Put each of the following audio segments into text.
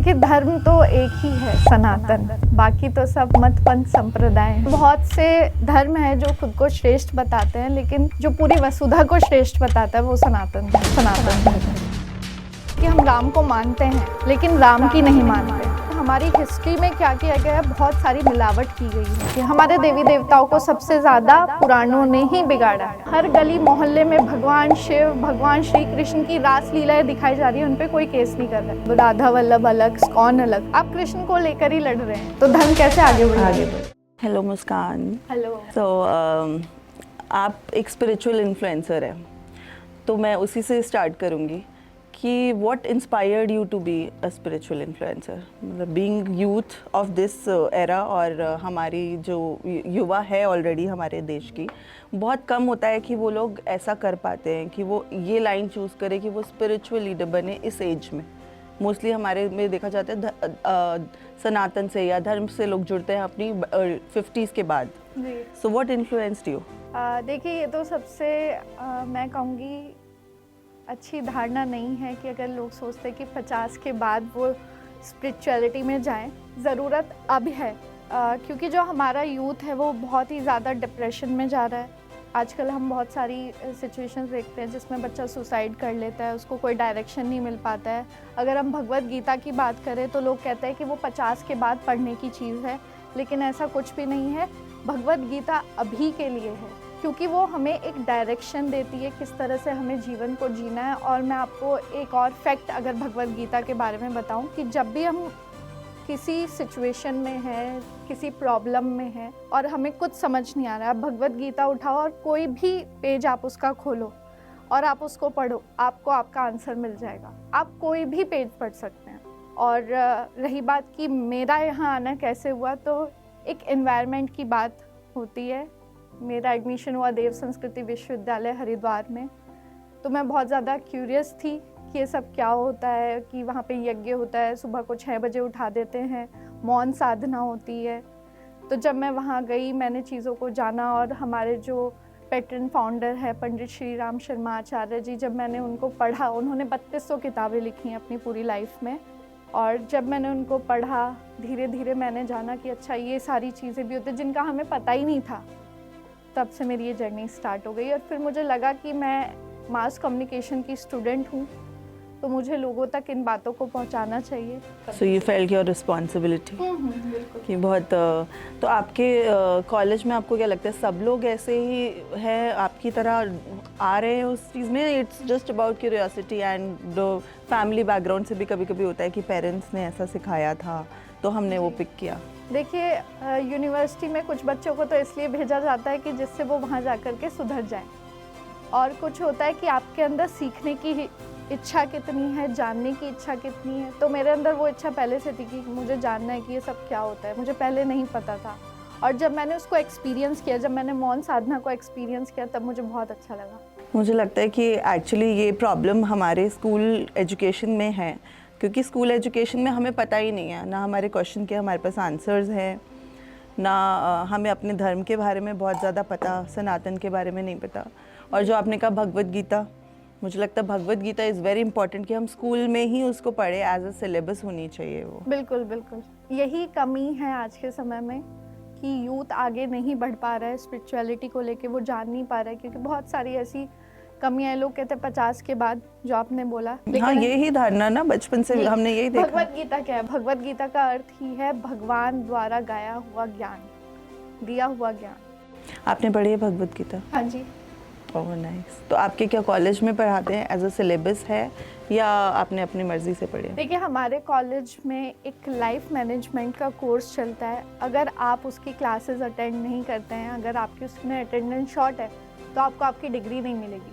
देखिए, धर्म तो एक ही है, सनातन। बाकी तो सब मत पंथ संप्रदाय हैं। बहुत से धर्म हैं जो खुद को श्रेष्ठ बताते हैं, लेकिन जो पूरी वसुधा को श्रेष्ठ बताता है वो सनातन धर्म है। कि हम राम को मानते हैं लेकिन राम की नहीं मानते। हमारी हिस्ट्री में क्या किया गया है, बहुत सारी मिलावट की गई है कि हमारे देवी देवताओं को सबसे ज्यादा पुराणों ने ही बिगाड़ा है। हर गली मोहल्ले में भगवान शिव, भगवान श्री कृष्ण की रास लीलाएं दिखाई जा रही है, उन पे कोई केस नहीं कर रहा है। राधा वल्लभ अलग, इस्कॉन अलग, आप कृष्ण को लेकर ही लड़ रहे हैं, तो धर्म कैसे आगे बढ़ेगा? हेलो मुस्कान। हेलो। तो आप एक स्पिरिचुअल इन्फ्लुएंसर है, तो मैं उसी से स्टार्ट करूँगी कि what inspired you to be a spiritual influencer, मतलब being youth of this era. और हमारी जो युवा है ऑलरेडी हमारे देश की, बहुत कम होता है कि वो लोग ऐसा कर पाते हैं कि वो ये लाइन चूज़ करें कि वो स्पिरिचुअल लीडर बने इस एज में। मोस्टली हमारे में देखा जाता है सनातन से या धर्म से लोग जुड़ते हैं अपनी 50s के बाद। So what influenced you? देखिए, ये तो सबसे मैं कहूँगी अच्छी धारणा नहीं है कि अगर लोग सोचते हैं कि 50 के बाद वो स्पिरिचुअलिटी में जाएं। ज़रूरत अब है, क्योंकि जो हमारा यूथ है वो बहुत ही ज़्यादा डिप्रेशन में जा रहा है। आजकल हम बहुत सारी सिचुएशंस देखते हैं जिसमें बच्चा सुसाइड कर लेता है, उसको कोई डायरेक्शन नहीं मिल पाता है। अगर हम भगवत गीता की बात करें तो लोग कहते हैं कि वो 50 के बाद पढ़ने की चीज़ है, लेकिन ऐसा कुछ भी नहीं है। भगवत गीता अभी के लिए है, क्योंकि वो हमें एक डायरेक्शन देती है किस तरह से हमें जीवन को जीना है। और मैं आपको एक और फैक्ट अगर भगवत गीता के बारे में बताऊं कि जब भी हम किसी सिचुएशन में हैं, किसी प्रॉब्लम में हैं और हमें कुछ समझ नहीं आ रहा है, आप भगवत गीता उठाओ और कोई भी पेज आप उसका खोलो और आप उसको पढ़ो, आपको आपका आंसर मिल जाएगा। आप कोई भी पेज पढ़ सकते हैं। और रही बात कि मेरा यहाँ आना कैसे हुआ, तो एक एनवायरनमेंट की बात होती है। मेरा एडमिशन हुआ देव संस्कृति विश्वविद्यालय हरिद्वार में, तो मैं बहुत ज़्यादा क्यूरियस थी कि ये सब क्या होता है, कि वहाँ पे यज्ञ होता है, सुबह को 6 बजे उठा देते हैं, मौन साधना होती है। तो जब मैं वहाँ गई, मैंने चीज़ों को जाना और हमारे जो पैटर्न फाउंडर है पंडित श्री राम शर्मा आचार्य जी, जब मैंने उनको पढ़ा, उन्होंने 3200 किताबें लिखी हैं अपनी पूरी लाइफ में। और जब मैंने उनको पढ़ा, धीरे धीरे मैंने जाना कि अच्छा ये सारी चीज़ें भी होती हैं जिनका हमें पता ही नहीं था। तब से मेरी ये जर्नी स्टार्ट हो गई और फिर मुझे लगा कि मैं मास कम्युनिकेशन की स्टूडेंट हूँ, तो मुझे लोगों तक इन बातों को पहुँचाना चाहिए। So you felt your responsibility कि बहुत। तो आपके कॉलेज में आपको क्या लगता है, सब लोग ऐसे ही हैं आपकी तरह आ रहे हैं उस चीज़ में? It's just about curiosity and family background से भी कभी कभी होता है कि पेरेंट्स ने ऐसा सिखाया था तो हमने वो पिक किया। देखिए, यूनिवर्सिटी में कुछ बच्चों को तो इसलिए भेजा जाता है कि जिससे वो वहाँ जा कर के सुधर जाएं, और कुछ होता है कि आपके अंदर सीखने की इच्छा कितनी है, जानने की इच्छा कितनी है। तो मेरे अंदर वो इच्छा पहले से थी कि मुझे जानना है कि ये सब क्या होता है, मुझे पहले नहीं पता था। और जब मैंने उसको एक्सपीरियंस किया, जब मैंने मौन साधना को एक्सपीरियंस किया, तब मुझे बहुत अच्छा लगा। मुझे लगता है कि एक्चुअली ये प्रॉब्लम हमारे स्कूल एजुकेशन में है, क्योंकि स्कूल एजुकेशन में हमें पता ही नहीं है, ना हमारे क्वेश्चन के हमारे पास आंसर्स हैं, ना हमें अपने धर्म के बारे में बहुत ज़्यादा पता, सनातन के बारे में नहीं पता। और जो आपने कहा भगवत गीता, मुझे लगता है Bhagavad Gita is very important कि हम स्कूल में ही उसको पढ़े, एज अ सिलेबस होनी चाहिए वो। बिल्कुल बिल्कुल, यही कमी है आज के समय में कि यूथ आगे नहीं बढ़ पा रहा है स्पिरिचुअलिटी को लेके, वो जान नहीं पा रहा है, क्योंकि बहुत सारी ऐसी कमियां। लोग कहते हैं 50 के बाद, जो आपने बोला। हाँ, यही धारणा ना बचपन से हमने यही देखा। भगवत गीता क्या है? भगवत गीता का अर्थ ही है भगवान द्वारा गाया हुआ ज्ञान, दिया हुआ ज्ञान। आपने पढ़ी है भगवत गीता? हाँ जी। Oh nice. तो आपके क्या कॉलेज में पढ़ाते हैं, एज अ सिलेबस है या आपने अपनी मर्जी से पढ़ी है? देखिए, हमारे कॉलेज में एक लाइफ मैनेजमेंट का कोर्स चलता है। अगर आप उसकी क्लासेस अटेंड नहीं करते हैं, अगर आपकी उसमें अटेंडेंस शॉर्ट है, तो आपको आपकी डिग्री नहीं मिलेगी।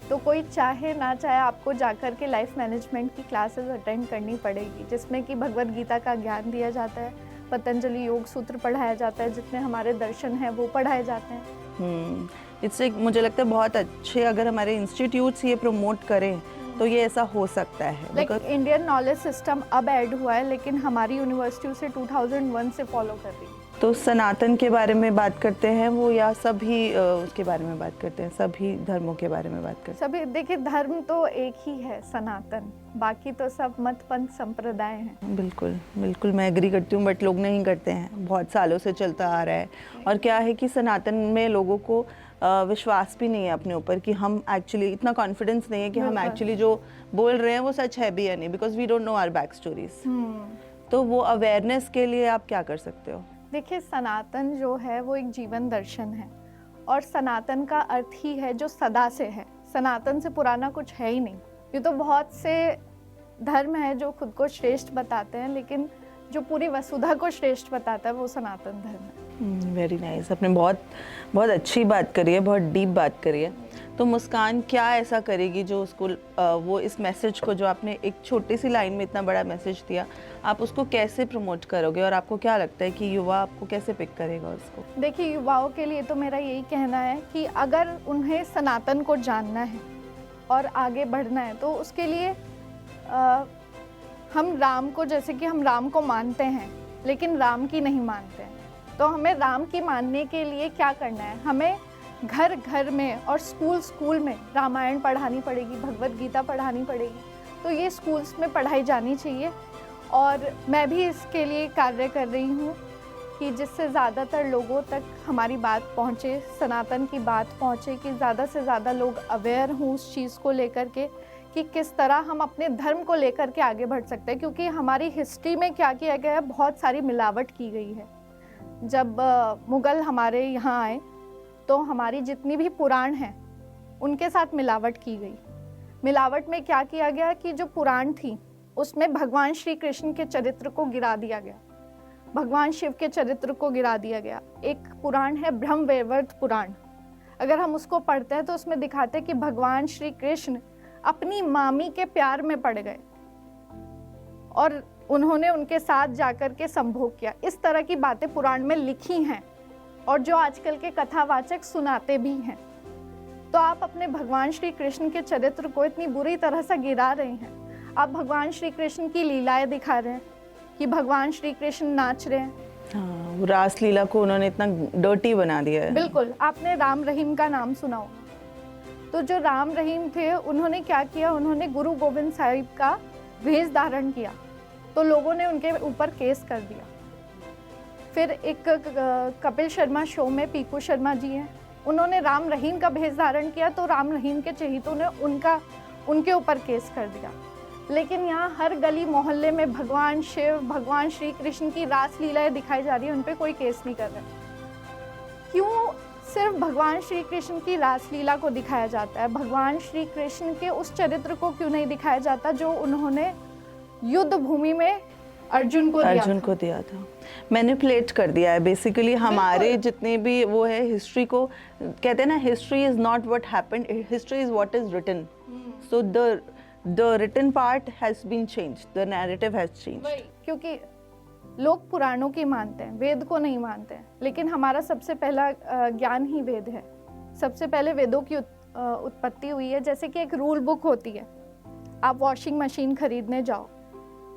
तो कोई चाहे ना चाहे आपको जाकर के लाइफ मैनेजमेंट की क्लासेस अटेंड करनी पड़ेगी, जिसमें कि भगवत गीता का ज्ञान दिया जाता है, पतंजलि योग सूत्र पढ़ाया जाता है, जितने हमारे दर्शन हैं वो पढ़ाए जाते हैं। इससे मुझे लगता है बहुत अच्छे, अगर हमारे इंस्टीट्यूट्स ये प्रमोट करें तो ये ऐसा हो सकता है। लाइक इंडियन नॉलेज सिस्टम अब ऐड हुआ है, लेकिन हमारी यूनिवर्सिटी उसे 2001 से फॉलो कर रही है। तो सनातन के बारे में बात करते हैं वो, या सभी उसके बारे में बात करते हैं, सभी धर्मों के बारे में बात करते हैं? सभी, देखिए धर्म तो एक ही है सनातन, बाकी तो सब मत पंथ संप्रदाय हैं। बिल्कुल बिल्कुल, मैं एग्री करती हूँ, बट लोग नहीं करते हैं, बहुत सालों से चलता आ रहा है। और क्या है कि सनातन में लोगों को विश्वास भी नहीं है अपने ऊपर, कि हम एक्चुअली, इतना कॉन्फिडेंस नहीं है कि हम एक्चुअली जो बोल रहे हैं वो सच है भी या नहीं, because we don't know our back stories. तो वो अवेयरनेस के लिए आप क्या कर सकते हो? देखिए सनातन जो है वो एक जीवन दर्शन है, और सनातन का अर्थ ही है जो सदा से है। सनातन से पुराना कुछ है ही नहीं। ये तो बहुत से धर्म है जो खुद को श्रेष्ठ बताते हैं, लेकिन जो पूरी वसुधा को श्रेष्ठ बताता है वो सनातन धर्म है। वेरी नाइस, आपने बहुत बहुत अच्छी बात करी है, बहुत डीप बात करी है। तो मुस्कान क्या ऐसा करेगी जो उसको वो इस मैसेज को, जो आपने एक छोटी सी लाइन में इतना बड़ा मैसेज दिया, आप उसको कैसे प्रमोट करोगे, और आपको क्या लगता है कि युवा आपको कैसे पिक करेगा उसको? देखिए युवाओं के लिए तो मेरा यही कहना है कि अगर उन्हें सनातन को जानना है और आगे बढ़ना है, तो उसके लिए हम राम को, जैसे कि हम राम को मानते हैं लेकिन राम की नहीं मानते हैं, तो हमें राम की मानने के लिए क्या करना है? हमें घर घर में और स्कूल स्कूल में रामायण पढ़ानी पड़ेगी, भगवत गीता पढ़ानी पड़ेगी। तो ये स्कूल्स में पढ़ाई जानी चाहिए, और मैं भी इसके लिए कार्य कर रही हूँ कि जिससे ज़्यादातर लोगों तक हमारी बात पहुँचे, सनातन की बात पहुँचे, कि ज़्यादा से ज़्यादा लोग अवेयर हों उस चीज़ को लेकर के कि किस तरह हम अपने धर्म को लेकर के आगे बढ़ सकते हैं। क्योंकि हमारी हिस्ट्री में क्या किया गया है, बहुत सारी मिलावट की गई है। जब मुग़ल हमारे यहाँ आए तो हमारी जितनी भी पुराण हैं उनके साथ मिलावट की गई। मिलावट में क्या किया गया कि जो पुराण थी उसमें भगवान श्री कृष्ण के चरित्र को गिरा दिया गया, भगवान शिव के चरित्र को गिरा दिया गया। एक पुराण है ब्रह्मवैवर्त पुराण, अगर हम उसको पढ़ते हैं तो उसमें दिखाते हैं कि भगवान श्री कृष्ण अपनी मामी के प्यार में पड़ गए और उन्होंने उनके साथ जाकर के संभोग किया। इस तरह की बातें पुराण में लिखी हैं और जो आजकल के कथावाचक सुनाते भी हैं। तो आप अपने भगवान श्री कृष्ण के चरित्र को इतनी बुरी तरह से गिरा रहे हैं। आप भगवान श्री कृष्ण की लीलाएं दिखा रहे हैं कि भगवान श्री कृष्ण नाच रहे हैं। हाँ, वो रास लीला को उन्होंने इतना डर्टी बना दिया है। बिल्कुल, आपने राम रहीम का नाम सुना होगा। तो जो राम रहीम थे उन्होंने क्या किया, उन्होंने गुरु गोविंद साहिब का वेश धारण किया, तो लोगों ने उनके ऊपर केस कर दिया। फिर एक कपिल शर्मा शो में पीकू शर्मा जी हैं, उन्होंने राम रहीम का भेष धारण किया, तो राम रहीम के चहेतों ने उनके ऊपर केस कर दिया। लेकिन यहाँ हर गली मोहल्ले में भगवान शिव, भगवान श्री कृष्ण की रास लीलाएं दिखाई जा रही है, उन पर कोई केस नहीं कर रहा। क्यों सिर्फ भगवान श्री कृष्ण की रास लीला को दिखाया जाता है? भगवान श्री कृष्ण के उस चरित्र को क्यों नहीं दिखाया जाता जो उन्होंने युद्ध भूमि में अर्जुन को दिया था? मैनिपुलेट कर दिया है बेसिकली। हमारे जितने भी वो है हिस्ट्री को, कहते हैं ना, history is not what happened, history is what is written. So the written part has been changed, the narrative has changed. क्योंकि लोग पुराणों की मानते हैं, वेद को नहीं मानते हैं। लेकिन हमारा सबसे पहला ज्ञान ही वेद है। सबसे पहले वेदों की उत्पत्ति हुई है। जैसे कि एक रूल बुक होती है, आप वॉशिंग मशीन खरीदने जाओ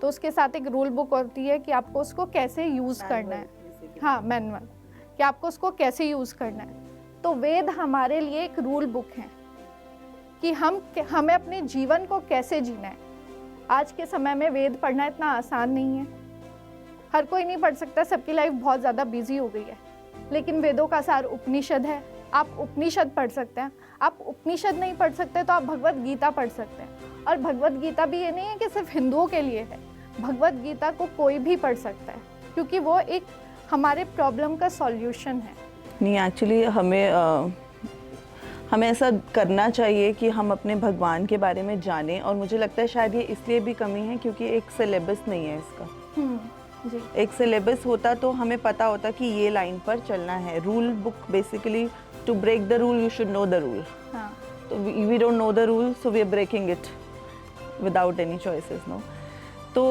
तो उसके साथ एक रूल बुक होती है कि आपको उसको कैसे यूज़ करना है। हाँ, मैनुअल, कि आपको उसको कैसे यूज़ करना है। तो वेद हमारे लिए एक रूल बुक है कि हमें अपने जीवन को कैसे जीना है। आज के समय में वेद पढ़ना इतना आसान नहीं है, हर कोई नहीं पढ़ सकता, सबकी लाइफ बहुत ज़्यादा बिजी हो गई है। लेकिन वेदों का सार उपनिषद है, आप उपनिषद पढ़ सकते हैं। आप उपनिषद नहीं पढ़ सकते तो आप भगवत गीता पढ़ सकते हैं। और भगवत गीता भी ये नहीं है कि सिर्फ हिंदुओं के लिए है, भगवत गीता को कोई भी पढ़ सकता है, क्योंकि वो एक हमारे प्रॉब्लम का सॉल्यूशन है। नहीं, एक्चुअली हमें ऐसा करना चाहिए कि हम अपने भगवान के बारे में जानें। और मुझे लगता है शायद ये इसलिए भी कमी है क्योंकि एक सिलेबस नहीं है इसका। जी। एक सिलेबस होता तो हमें पता होता कि ये लाइन पर चलना है। Rule book basically, to break the rule you should know the rule. हाँ। तो we don't know the rule, so we are breaking it without any choices, no. तो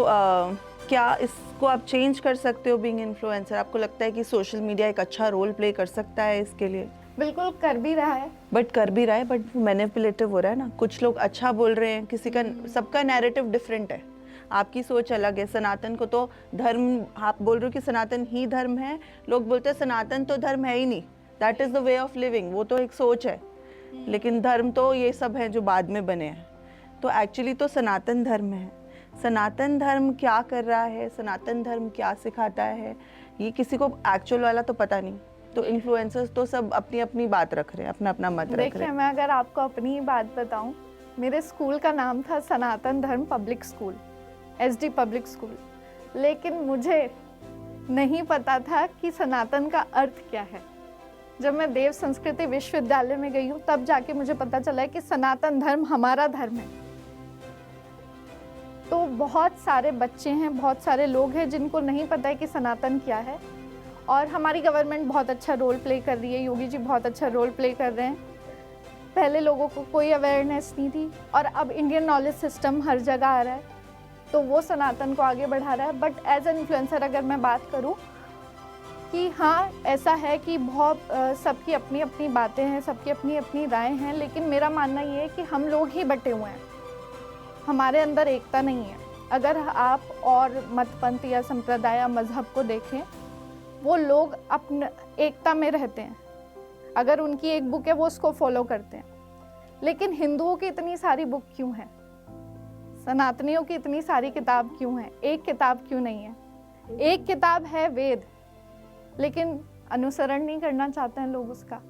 क्या इसको आप चेंज कर सकते हो बीइंग इन्फ्लुएंसर? आपको लगता है कि सोशल मीडिया एक अच्छा रोल प्ले कर सकता है इसके लिए? बिल्कुल कर भी रहा है, बट मैनिपुलेटिव हो रहा है ना। कुछ लोग अच्छा बोल रहे हैं, किसी का, सबका नैरेटिव डिफरेंट है। आपकी सोच अलग है। सनातन को तो धर्म, आप बोल रहे हो कि सनातन ही धर्म है, लोग बोलते हैं सनातन तो धर्म है ही नहीं, that is the way of living, वो तो एक सोच है, लेकिन धर्म तो ये सब है जो बाद में बने हैं। तो एक्चुअली तो सनातन धर्म है। सनातन धर्म क्या कर रहा है, सनातन धर्म क्या सिखाता है, ये किसी को एक्चुअल वाला तो पता नहीं। तो इन्फ्लुएंसर्स तो सब अपनी अपनी बात रख रहे हैं, अपना अपना मत रख रहे देखिए, हैं। मैं अगर आपको अपनी ही बात बताऊं, मेरे स्कूल का नाम था सनातन धर्म public school, SD public school, लेकिन मुझे नहीं पता था कि सनातन का अर्थ क्या है। जब मैं देव संस्कृति विश्वविद्यालय में गई हूँ तब जाके मुझे पता चला है कि सनातन धर्म हमारा धर्म है। तो बहुत सारे बच्चे हैं, बहुत सारे लोग हैं जिनको नहीं पता है कि सनातन क्या है, और हमारी गवर्नमेंट बहुत अच्छा रोल प्ले कर रही है, योगी जी बहुत अच्छा रोल प्ले कर रहे हैं। पहले लोगों को कोई अवेयरनेस नहीं थी और अब इंडियन नॉलेज सिस्टम हर जगह आ रहा है, तो वो सनातन को आगे बढ़ा रहा है। बट एज एन इन्फ्लुएंसर अगर मैं बात करूँ कि हाँ, ऐसा है कि बहुत सबकी अपनी अपनी बातें हैं, सबकी अपनी अपनी राय हैं, लेकिन मेरा मानना ये है कि हम लोग ही बटे हुए हैं, हमारे अंदर एकता नहीं है। अगर आप और मतपंथ या संप्रदाय या मजहब को देखें, वो लोग अपने एकता में रहते हैं। अगर उनकी एक बुक है वो उसको फॉलो करते हैं, लेकिन हिंदुओं की इतनी सारी बुक क्यों है, सनातनियों की इतनी सारी किताब क्यों है, एक किताब क्यों नहीं है? एक किताब है वेद, लेकिन अनुसरण नहीं करना चाहते हैं लोग उसका।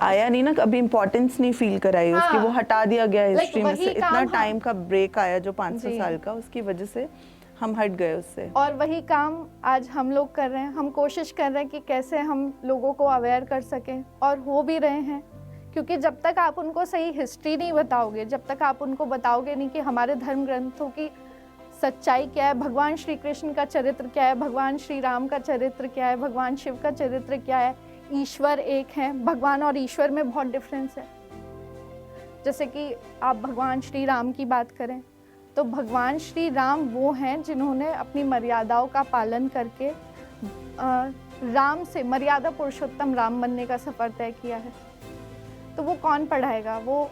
आया नहीं ना, कभी इम्पोर्टेंस नहीं फील कराई उसकी, वो हटा दिया गया हिस्ट्री में से। इतना टाइम का ब्रेक आया जो 500 साल का, उसकी वजह से हम हट गए उससे। और वही काम आज हम लोग कर रहे हैं। हम कोशिश कर रहे हैं कि कैसे हम लोगों को अवेयर कर सकें, और हो भी रहे हैं, क्योंकि जब तक आप उनको सही हिस्ट्री नहीं बताओगे, जब तक आप उनको बताओगे नहीं कि हमारे धर्म ग्रंथों की सच्चाई क्या है, भगवान श्री कृष्ण का चरित्र क्या है, भगवान श्री राम का चरित्र क्या है, भगवान शिव का चरित्र क्या है, ईश्वर एक है, भगवान और ईश्वर में बहुत डिफरेंस है। जैसे कि आप भगवान श्री राम की बात करें तो भगवान श्री राम वो हैं जिन्होंने अपनी मर्यादाओं का पालन करके राम से मर्यादा पुरुषोत्तम राम बनने का सफ़र तय किया है। तो वो कौन पढ़ाएगा? वो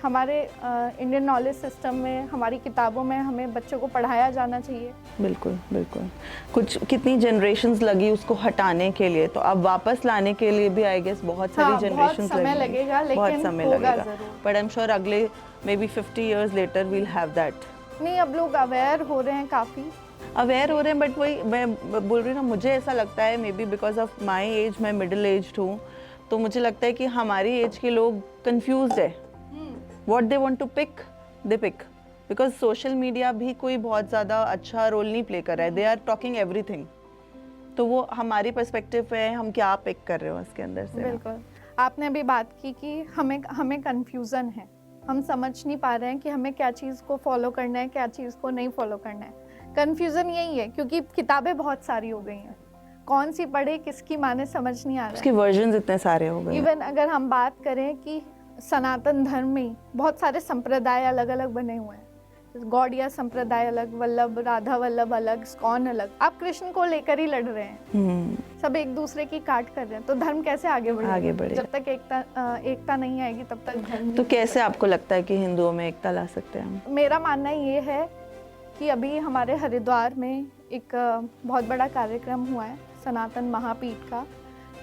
हमारे इंडियन नॉलेज सिस्टम में, हमारी किताबों में हमें बच्चों को पढ़ाया जाना चाहिए। बिल्कुल बिल्कुल। कुछ कितनी जनरेशंस लगी उसको हटाने के लिए, तो अब वापस लाने के लिए भी आई गेस बहुत सारी जनरेशंस समय लगेगा, लेकिन समय लगेगा। बट आई एम श्योर अगले may be 50 years later we'll have that। नहीं, अब लोग अवेयर हो रहे हैं, काफ़ी अवेयर हो रहे हैं, बट वही मैं बोल रही हूँ ना, मुझे ऐसा लगता है may be because of my age, मैं मिडिल एज्ड हूँ, तो मुझे लगता है कि हमारी एज के लोग कंफ्यूज्ड है। What they want to pick they pick, because social media भी कोई बहुत ज़्यादा अच्छा रोल नहीं प्ले कर रहा है। दे आर टॉकिंग एवरीथिंग, तो वो हमारी पर्सपेक्टिव पे हम क्या पिक कर रहे हो उसके अंदर से। बिल्कुल। आपने अभी बात की कि हमें कन्फ्यूज़न है, हम समझ नहीं पा रहे हैं कि हमें क्या चीज़ को फॉलो करना है, क्या चीज़ को नहीं फॉलो करना है। कन्फ्यूज़न यही है क्योंकि किताबें बहुत सारी हो गई हैं, कौन सी पढ़े, किसकी माने, समझ नहीं आ रहा है। उसके वर्जन्स इतने सारे हो गए। इवन अगर हम बात करें कि सनातन धर्म में बहुत सारे संप्रदाय अलग अलग बने हुए हैं, गौड़िया संप्रदाय अलग, वल्लभ राधा वल्लभ अलग, इस्कॉन अलग। आप कृष्ण को लेकर ही लड़ रहे हैं, सब एक दूसरे की काट कर रहे हैं, तो धर्म कैसे आगे बढ़ेगा? जब तक एकता नहीं आएगी तब तक धर्म। तो कैसे आपको लगता है कि हिंदुओं में एकता ला सकते हैं हम? मेरा मानना ये है कि अभी हमारे हरिद्वार में एक बहुत बड़ा कार्यक्रम हुआ है सनातन महापीठ का,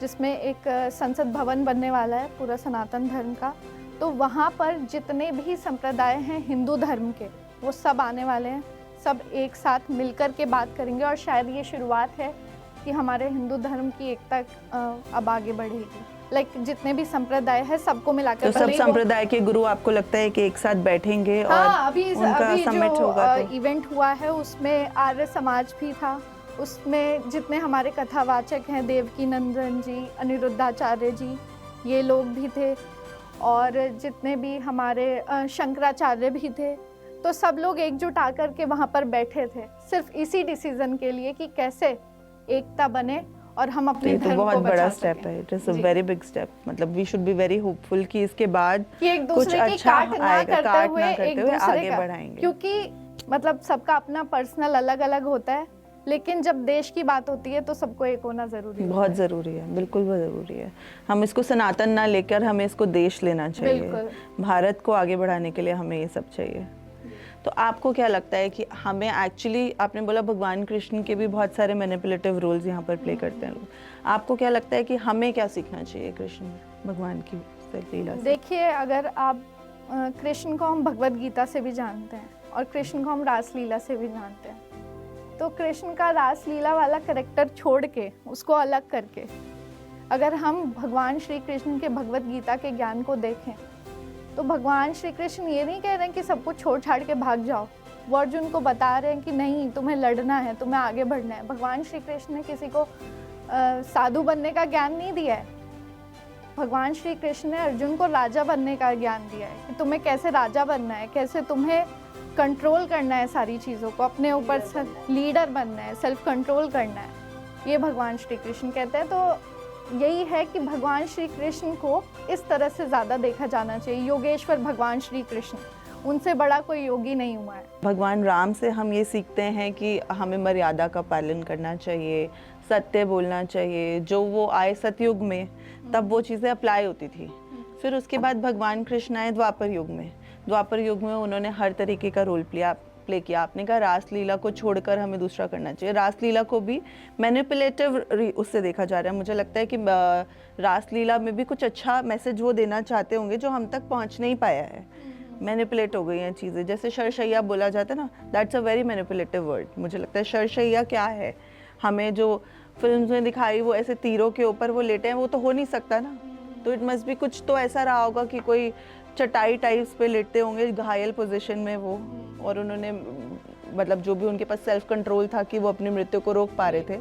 जिसमें एक संसद भवन बनने वाला है पूरा सनातन धर्म का। तो वहाँ पर जितने भी संप्रदाय हैं हिंदू धर्म के, वो सब आने वाले हैं, सब एक साथ मिलकर के बात करेंगे, और शायद ये शुरुआत है कि हमारे हिंदू धर्म की एकता अब आगे बढ़ेगी। लाइक जितने भी संप्रदाय है सबको मिलाकर। तो सब संप्रदाय के गुरु आपको लगता है कि एक साथ बैठेंगे और अभी समिट होगा? जो इवेंट हुआ है उसमें आर्य समाज भी था, उसमें जितने हमारे कथावाचक हैं, देवकी नंदन जी, अनिरुद्धाचार्य जी, ये लोग भी थे, और जितने भी हमारे शंकराचार्य भी थे। तो सब लोग एकजुट आकर के वहाँ पर बैठे थे सिर्फ इसी डिसीजन के लिए कि कैसे एकता बने और हम अपने धर्म को बचा सकें। बहुत बड़ा स्टेप है, it is a very big step. मतलब we should be very hopeful कि इसके बाद एक कुछ अच्छा आएगा, काट ना करते हुए आगे बढ़ाएंगे। क्योंकि मतलब सबका अपना पर्सनल अलग अलग होता है, लेकिन जब देश की बात होती है तो सबको एक होना जरूरी है। बहुत ज़रूरी है, बिल्कुल बहुत ज़रूरी है। हम इसको सनातन ना लेकर हमें इसको देश लेना चाहिए। भारत को आगे बढ़ाने के लिए हमें ये सब चाहिए। तो आपको क्या लगता है कि हमें एक्चुअली, आपने बोला भगवान कृष्ण के भी बहुत सारे मैनिपुलेटिव रोल्स यहाँ पर प्ले करते हैं लोग, आपको क्या लगता है कि हमें क्या सीखना चाहिए कृष्ण भगवान की लीला से? देखिए, अगर आप कृष्ण को हम भगवत गीता से भी जानते हैं और कृष्ण को हम रासलीला से भी जानते हैं, तो कृष्ण का रासलीला वाला करेक्टर छोड़ के, उसको अलग करके, अगर हम भगवान श्री कृष्ण के भगवत गीता के ज्ञान को देखें, तो भगवान श्री कृष्ण ये नहीं कह रहे हैं कि सब कुछ छोड़ छाड़ के भाग जाओ। वो अर्जुन को बता रहे हैं कि नहीं, तुम्हें लड़ना है, तुम्हें आगे बढ़ना है। भगवान श्री कृष्ण ने किसी को साधु बनने का ज्ञान नहीं दिया है। भगवान श्री कृष्ण ने अर्जुन को राजा बनने का ज्ञान दिया है कि तुम्हें कैसे राजा बनना है, कैसे तुम्हें कंट्रोल करना है सारी चीज़ों को, अपने ऊपर लीडर बनना है, सेल्फ कंट्रोल करना है। ये भगवान श्री कृष्ण कहते हैं। तो यही है कि भगवान श्री कृष्ण को इस तरह से ज़्यादा देखा जाना चाहिए। योगेश्वर भगवान श्री कृष्ण, उनसे बड़ा कोई योगी नहीं हुआ है। भगवान राम से हम ये सीखते हैं कि हमें मर्यादा का पालन करना चाहिए, सत्य बोलना चाहिए। जो वो आए सतयुग में, तब वो चीज़ें अप्लाई होती थी। फिर उसके बाद भगवान कृष्ण आए द्वापर युग में। द्वापर युग में उन्होंने हर तरीके का रोल प्ले किया। आपने कहा रासलीला को छोड़कर हमें दूसरा करना चाहिए। रासलीला को भी मैनिपुलेटिव उससे देखा जा रहा है। मुझे लगता है कि रासलीला में भी कुछ अच्छा मैसेज वो देना चाहते होंगे जो हम तक पहुंच नहीं पाया है। मैनिपुलेट हो गई हैं चीज़ें, जैसे शरशैया बोला जाता है ना, that's a very manipulative word. मुझे लगता है शरशैया क्या है, हमें जो फिल्म में दिखाई वो ऐसे तीरों के ऊपर वो लेटे हैं, वो तो हो नहीं सकता ना। तो इट मस्ट भी कुछ तो ऐसा रहा होगा कि कोई चटाई टाइप्स पे लेटते होंगे घायल पोजीशन में वो, और उन्होंने मतलब जो भी उनके पास सेल्फ कंट्रोल था कि वो अपनी मृत्यु को रोक पा रहे थे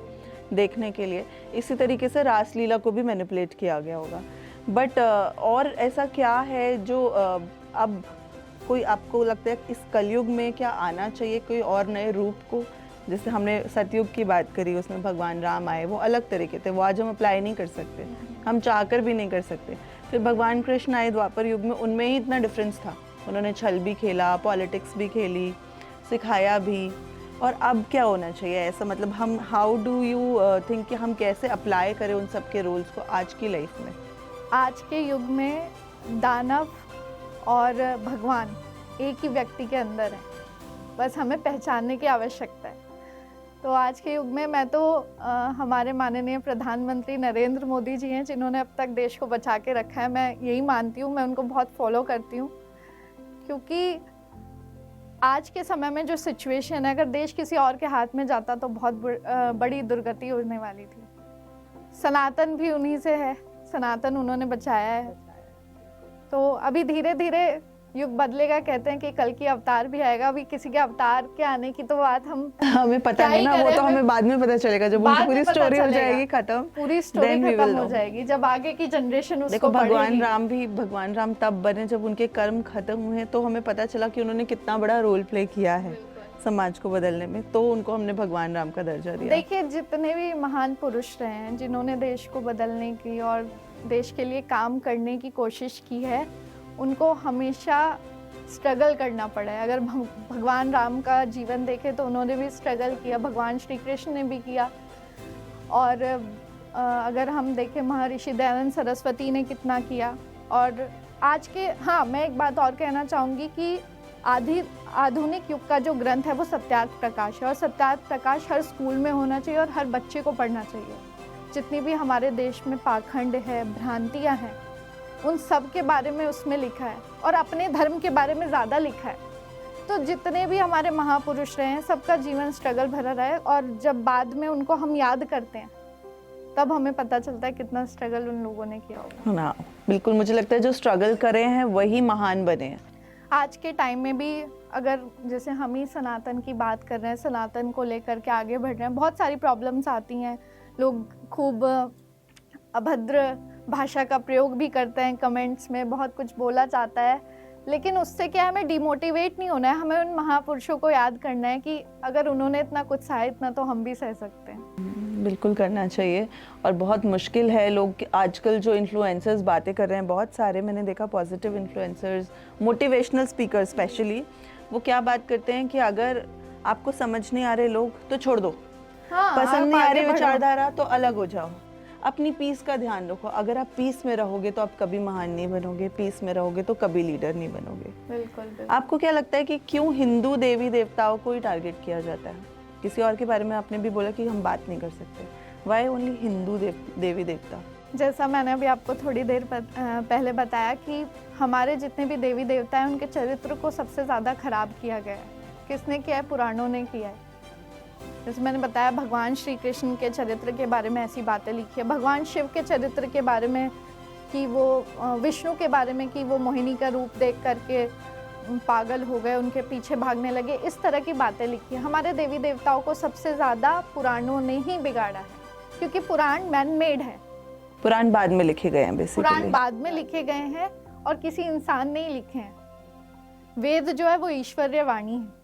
देखने के लिए। इसी तरीके से रासलीला को भी मैनिपुलेट किया गया होगा। बट और ऐसा क्या है जो अब कोई आपको लगता है इस कलयुग में क्या आना चाहिए, कोई और नए रूप को? जैसे हमने सतयुग की बात करी, उसमें भगवान राम आए, वो अलग तरीके थे, वो आज हम अप्लाई नहीं कर सकते, हम चाहकर भी नहीं कर सकते। फिर भगवान कृष्ण आए द्वापर युग में, उनमें ही इतना डिफरेंस था। उन्होंने छल भी खेला, पॉलिटिक्स भी खेली, सिखाया भी। और अब क्या होना चाहिए ऐसा, मतलब हम हाउ डू यू थिंक कि हम कैसे अप्लाई करें उन सब के रोल्स को आज की लाइफ में? आज के युग में दानव और भगवान एक ही व्यक्ति के अंदर है, बस हमें पहचानने की आवश्यकता है। तो आज के युग में मैं तो हमारे माननीय प्रधानमंत्री नरेंद्र मोदी जी हैं, जिन्होंने अब तक देश को बचा के रखा है। मैं यही मानती हूँ, मैं उनको बहुत फॉलो करती हूँ, क्योंकि आज के समय में जो सिचुएशन है, अगर देश किसी और के हाथ में जाता तो बहुत बड़ी दुर्गति होने वाली थी। सनातन भी उन्हीं से है, सनातन उन्होंने बचाया है। तो अभी धीरे धीरे युग बदलेगा, कहते हैं कि कल की अवतार भी आएगा। अभी किसी के अवतार के आने की तो बात हमें पता नहीं ना, वो तो हमें बाद में पता चलेगा जब उनकी पूरी स्टोरी हो जाएगी खत्म, पूरी स्टोरी खत्म हो जाएगी जब आगे की जनरेशन उसको देखो भगवान राम तब बने जब उनके कर्म खत्म हुए, तो हमें पता चला कि उन्होंने कितना बड़ा रोल प्ले किया है समाज को बदलने में, तो उनको हमने भगवान राम का दर्जा दिया। देखिए, जितने भी महान पुरुष रहे हैं जिन्होंने देश को बदलने की और देश के लिए काम करने की कोशिश की है, उनको हमेशा स्ट्रगल करना पड़ा है। अगर भगवान राम का जीवन देखें तो उन्होंने भी स्ट्रगल किया, भगवान श्री कृष्ण ने भी किया। और अगर हम देखें महर्षि दयानंद सरस्वती ने कितना किया। और आज के, हाँ, मैं एक बात और कहना चाहूँगी कि आधुनिक युग का जो ग्रंथ है वो सत्यार्थ प्रकाश है, और सत्यार्थ प्रकाश हर स्कूल में होना चाहिए और हर बच्चे को पढ़ना चाहिए। जितनी भी हमारे देश में पाखंड है, भ्रांतियाँ हैं, उन सब के बारे में उसमें लिखा है, और अपने धर्म के बारे में ज़्यादा लिखा है। तो जितने भी हमारे महापुरुष रहे हैं, सबका जीवन स्ट्रगल भरा रहा है, और जब बाद में उनको हम याद करते हैं तब हमें पता चलता है कितना स्ट्रगल उन लोगों ने किया होगा। ना, बिल्कुल, मुझे लगता है जो स्ट्रगल करे हैं वही महान बने हैं। आज के टाइम में भी अगर जैसे हम ही सनातन की बात कर रहे हैं, सनातन को लेकर के आगे बढ़ रहे हैं, बहुत सारी प्रॉब्लम्स आती हैं। लोग खूब अभद्र भाषा का प्रयोग भी करते हैं, कमेंट्स में बहुत कुछ बोला जाता है, लेकिन उससे क्या है, हमें डिमोटिवेट नहीं होना है। हमें उन महापुरुषों को याद करना है कि अगर उन्होंने इतना कुछ सहा, इतना तो हम भी सह सकते हैं। बिल्कुल करना चाहिए। और बहुत मुश्किल है, लोग आजकल जो इन्फ्लुएंसर्स बातें कर रहे हैं, बहुत सारे मैंने देखा positive influencers, motivational speaker specially, वो क्या बात करते हैं कि अगर आपको समझ नहीं आ रहे लोग तो छोड़ दो, हाँ, पसंद नहीं आ रही विचारधारा तो अलग हो जाओ। अपनी पीस का ध्यान रखो। अगर आप पीस में रहोगे तो आप कभी महान नहीं बनोगे, पीस में रहोगे तो कभी लीडर नहीं बनोगे। बिल्कुल बिल्कुल। आपको क्या लगता है कि क्यों हिंदू देवी देवताओं को ही टारगेट किया जाता है? किसी और के बारे में आपने भी बोला कि हम बात नहीं कर सकते, वाई ओनली हिंदू देवी देवता? जैसा मैंने अभी आपको थोड़ी देर पहले बताया कि हमारे जितने भी देवी देवता हैं उनके चरित्र को सबसे ज़्यादा खराब किया गया है। किसने किया है? पुराणों ने किया है। जैसे मैंने बताया, भगवान श्री कृष्ण के चरित्र के बारे में ऐसी बातें लिखी है, भगवान शिव के चरित्र के बारे में कि वो विष्णु के बारे में कि वो मोहिनी का रूप देख करके पागल हो गए, उनके पीछे भागने लगे, इस तरह की बातें लिखी है। हमारे देवी देवताओं को सबसे ज़्यादा पुराणों ने ही बिगाड़ा है, क्योंकि पुराण मैन मेड है। पुराण बाद में लिखे गए हैं बेसिकली। पुराण बाद में लिखे गए हैं और किसी इंसान ने ही लिखे हैं। वेद जो है वो ईश्वरीय वाणी है।